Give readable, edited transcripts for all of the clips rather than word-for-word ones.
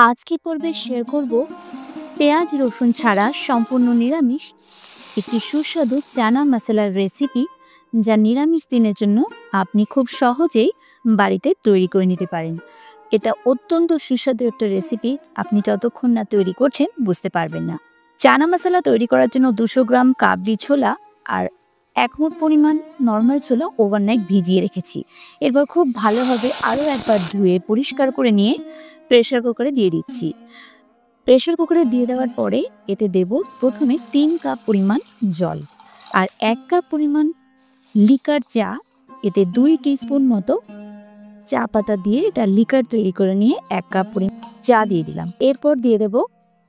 আজকে পর্বে শেয়ার করব পেঁয়াজ রসুন ছাড়া সম্পূর্ণ নিরামিষ একটি সুস্বাদু চানা মশলার রেসিপি, যা নিরামিষ দিনের জন্য আপনি খুব সহজেই বাড়িতে তৈরি করে নিতে পারেন। এটা অত্যন্ত সুস্বাদু একটা রেসিপি, আপনি যতক্ষণ না তৈরি করছেন বুঝতে পারবেন না। চানা মশলা তৈরি করার জন্য 200 গ্রাম কাবলি ছোলা আর 1 মুঠ পরিমাণ নর্মাল ছোলা ওভারনাইট ভিজিয়ে রেখেছি। এরপর খুব ভালোভাবে আরও একবার ধুয়ে পরিষ্কার করে নিয়ে প্রেসার কুকারে দিয়ে দিচ্ছি। প্রেসার কুকারে দিয়ে দেওয়ার পরে এতে দেব প্রথমে 3 কাপ পরিমাণ জল আর 1 কাপ পরিমাণ লিকার চা। এতে 2 টিস্পুন মতো চা পাতা দিয়ে এটা লিকার তৈরি করে নিয়ে 1 কাপ পরিমাণ চা দিয়ে দিলাম। এরপর দিয়ে দেব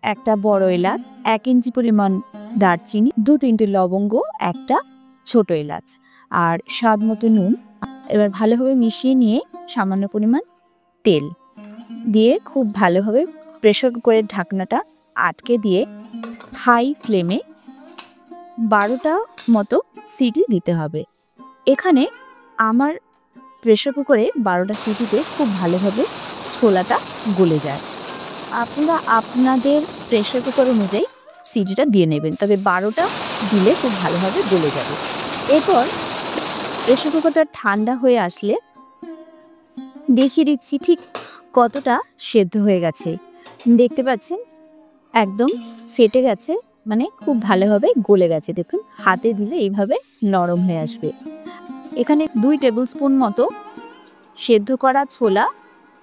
একটা বড় এলাচ, 1 ইঞ্চি পরিমাণ দারচিনি, 2-3টে লবঙ্গ, একটা ছোট এলাচ আর স্বাদ মতো নুন। এবার ভালোভাবে মিশিয়ে নিয়ে সামান্য পরিমাণ তেল দিয়ে খুব ভালোভাবে প্রেসার কুকারের ঢাকনাটা আটকে দিয়ে হাই ফ্লেমে 12টা মতো সিটি দিতে হবে। এখানে আমার প্রেসার কুকারে 12টা সিটিতে খুব ভালোভাবে ছোলাটা গলে যায়। আপনারা আপনাদের প্রেসার কুকার অনুযায়ী সিটিটা দিয়ে নেবেন, তবে 12টা দিলে খুব ভালোভাবে গলে যাবে। এরপর প্রেসার কুকারটা ঠান্ডা হয়ে আসলে দেখিয়ে দিচ্ছি ঠিক কতটা সেদ্ধ হয়ে গেছে। দেখতে পাচ্ছেন একদম ফেটে গেছে, মানে খুব ভালোভাবে গলে গেছে। দেখুন হাতে দিলে এইভাবে নরম হয়ে আসবে। এখানে 2 টেবিল স্পুন মতো সেদ্ধ করা ছোলা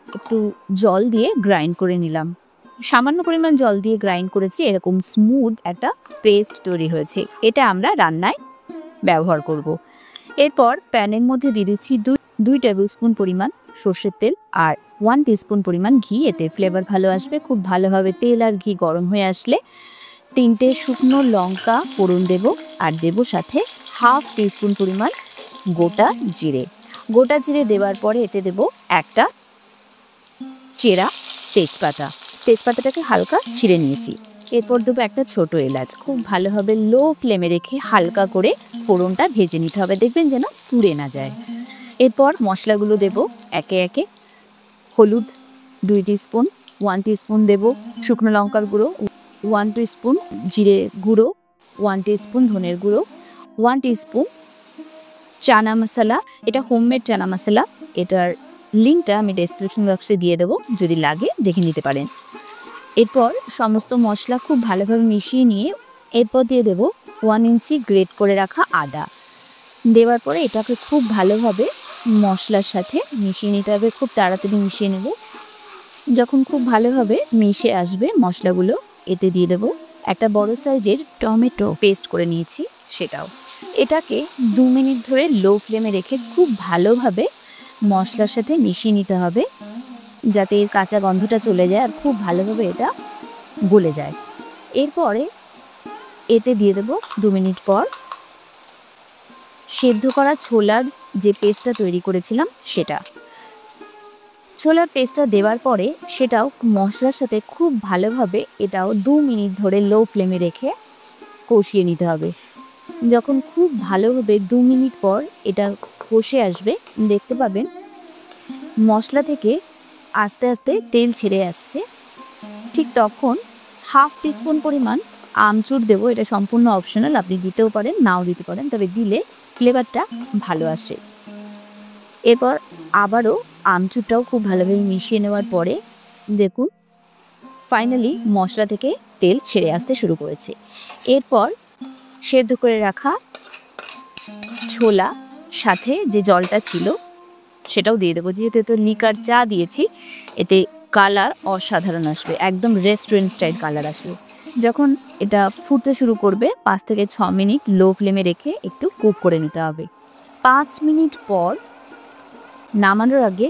একটু জল দিয়ে গ্রাইন্ড করে নিলাম। সামান্য পরিমাণ জল দিয়ে গ্রাইন্ড করেছি, এরকম স্মুথ একটা পেস্ট তৈরি হয়েছে। এটা আমরা রান্নায় ব্যবহার করব। এরপর প্যানের মধ্যে দিয়ে দিচ্ছি 2 টেবিল স্পুন পরিমাণ সর্ষের তেল আর 1 টিস্পুন পরিমাণ ঘি। এতে ফ্লেভার ভালো আসবে। খুব ভালোভাবে তেল আর ঘি গরম হয়ে আসলে 3টে শুকনো লঙ্কা ফোড়ন দেব আর দেব সাথে হাফ টিস্পুন পরিমাণ গোটা জিরে। গোটা জিরে দেওয়ার পরে এতে দেব একটা চেরা তেজপাতাটাকে হালকা ছিঁড়ে নিয়েছি। এরপর দেবো একটা ছোট এলাচ। খুব ভালোভাবে লো ফ্লেমে রেখে হালকা করে ফোড়নটা ভেজে নিতে হবে, দেখবেন যেন পুড়ে না যায়। এরপর মশলাগুলো দেব একে একে। হলুদ 2 টিস্পুন, 1 টিস্পুন দেব শুকনো লঙ্কার গুঁড়ো, 1 টিস্পুন জিরে গুঁড়ো, 1 টিস্পুন ধনের গুঁড়ো, 1 টিস্পুন চানা মশলা। এটা হোমমেড চানা মশলা, এটার লিঙ্কটা আমি ডেসক্রিপশন বক্সে দিয়ে দেবো, যদি লাগে দেখে নিতে পারেন। এরপর সমস্ত মশলা খুব ভালোভাবে মিশিয়ে নিয়ে এরপর দিয়ে দেব 1 ইঞ্চি গ্রেট করে রাখা আদা। দেওয়ার পরে এটাকে খুব ভালোভাবে মশলার সাথে মিশিয়ে নিতে হবে। খুব তাড়াতাড়ি মিশিয়ে নেব। যখন খুব ভালোভাবে মিশে আসবে মশলাগুলো, এতে দিয়ে দেব একটা বড় সাইজের টমেটো পেস্ট করে নিয়েছি, সেটাও। এটাকে 2 মিনিট ধরে লো ফ্লেমে রেখে খুব ভালোভাবে মশলার সাথে মিশিয়ে নিতে হবে, যাতে এর কাঁচা গন্ধটা চলে যায় আর খুব ভালোভাবে এটা গলে যায়। এরপরে এতে দিয়ে দেব 2 মিনিট পর সেদ্ধ করা ছোলার যে পেস্টটা তৈরি করেছিলাম সেটা। ছোলার পেস্টটা দেওয়ার পরে সেটাও মশলার সাথে খুব ভালোভাবে এটাও 2 মিনিট ধরে লো ফ্লেমে রেখে কষিয়ে নিতে হবে। যখন খুব ভালোভাবে 2 মিনিট পর এটা কষে আসবে, দেখতে পাবেন মশলা থেকে আস্তে আস্তে তেল ছেড়ে আসছে। ঠিক তখন হাফ টিস্পুন পরিমাণ আমচুর দেবো। এটা সম্পূর্ণ অপশনাল, আপনি দিতেও পারেন নাও দিতে পারেন, তবে দিলে ফ্লেভারটা ভালো আসে। এরপর আবারও আমচুরটাও খুব ভালোভাবে মিশিয়ে নেওয়ার পরে দেখুন ফাইনালি মশলা থেকে তেল ছেড়ে আসতে শুরু করেছে। এরপর সেদ্ধ করে রাখা ছোলা সাথে যে জলটা ছিল সেটাও দিয়ে দেবো। যেহেতু তো লিকার চা দিয়েছি, এতে কালার অসাধারণ আসবে, একদম রেস্টুরেন্ট স্টাইল কালার আসে। যখন এটা ফুটতে শুরু করবে 5 থেকে 6 মিনিট লো ফ্লেমে রেখে একটু কুক করে নিতে হবে। 5 মিনিট পর নামানোর আগে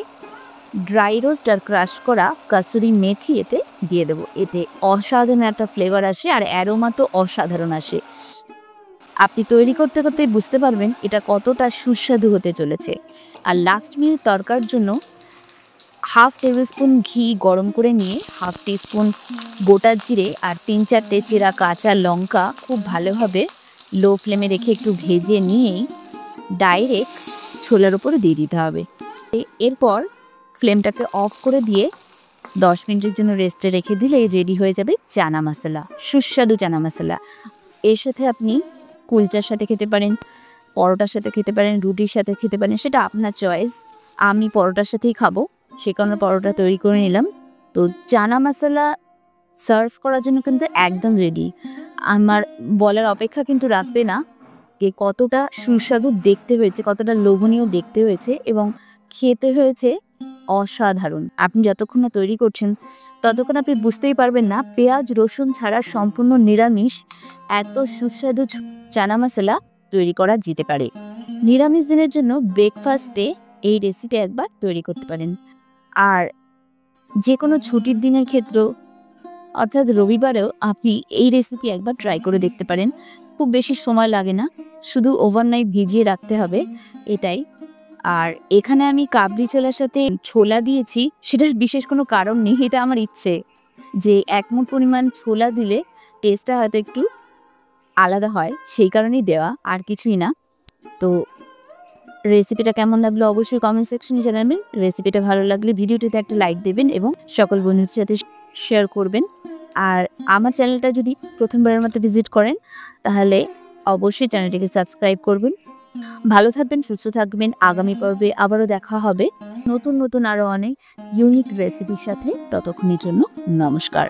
ড্রাই রোস্ট আর ক্রাশ করা কাসুরি মেথি এতে দিয়ে দেবো। এতে অসাধারণ একটা ফ্লেভার আসে আর অ্যারোমা তো অসাধারণ আসে। আপনি তৈরি করতে করতে বুঝতে পারবেন এটা কতটা সুস্বাদু হতে চলেছে। আর লাস্ট মিনিট তরকার জন্য হাফ টেবিল স্পুন ঘি গরম করে নিয়ে হাফ টিস্পুন গোটা জিরে আর 3-4টে চেরা কাঁচা লঙ্কা খুব ভালোভাবে লো ফ্লেমে রেখে একটু ভেজে নিয়েই ডাইরেক্ট ছোলার উপরে দিয়ে দিতে হবে। এরপর ফ্লেমটাকে অফ করে দিয়ে 10 মিনিটের জন্য রেস্টে রেখে দিলেই রেডি হয়ে যাবে চানা মশলা, সুস্বাদু চানা মশলা। এর সাথে আপনি কুলচার সাথে খেতে পারেন, পরোটার সাথে খেতে পারেন, রুটির সাথে খেতে পারেন, সেটা আপনার চয়েস। আমি পরোটার সাথেই খাবো, সে কারণে পরোটা তৈরি করে নিলাম। তো চানা মশলা সার্ভ করার জন্য কিন্তু একদম রেডি। আমার বলার অপেক্ষা কিন্তু রাখবে না যে কতটা সুস্বাদু দেখতে হয়েছে, কতটা লোভনীয় দেখতে হয়েছে এবং খেতে হয়েছে অসাধারণ। আপনি যতক্ষণ না তৈরি করছেন ততক্ষণ আপনি বুঝতেই পারবেন না পেঁয়াজ রসুন ছাড়া সম্পূর্ণ নিরামিষ এত সুস্বাদু চানা মশলা তৈরি করা যেতে পারে। নিরামিষ দিনের জন্য ব্রেকফাস্টে এই রেসিপি একবার তৈরি করতে পারেন। আর যে কোনো ছুটির দিনের ক্ষেত্রেও অর্থাৎ রবিবারেও আপনি এই রেসিপি একবার ট্রাই করে দেখতে পারেন। খুব বেশি সময় লাগে না, শুধু ওভারনাইট ভিজিয়ে রাখতে হবে, এটাই। আর এখানে আমি কাবলি ছোলার সাথে ছোলা দিয়েছি, সেটার বিশেষ কোনো কারণ নেই, এটা আমার ইচ্ছে যে 1 মুঠ পরিমাণ ছোলা দিলে টেস্টটা হয়তো একটু আলাদা হয়, সেই কারণেই দেওয়া, আর কিছুই না। তো রেসিপিটা কেমন লাগলো অবশ্যই কমেন্ট সেকশনে জানাবেন। রেসিপিটা ভালো লাগলে ভিডিওটিতে একটা লাইক দেবেন এবং সকল বন্ধুদের সাথে শেয়ার করবেন। আর আমার চ্যানেলটা যদি প্রথমবারের মতো ভিজিট করেন তাহলে অবশ্যই চ্যানেলটিকে সাবস্ক্রাইব করবেন। ভালো থাকবেন, সুস্থ থাকবেন। আগামী পর্বে আবারও দেখা হবে নতুন নতুন আরও অনেক ইউনিক রেসিপির সাথে। ততক্ষণের জন্য নমস্কার।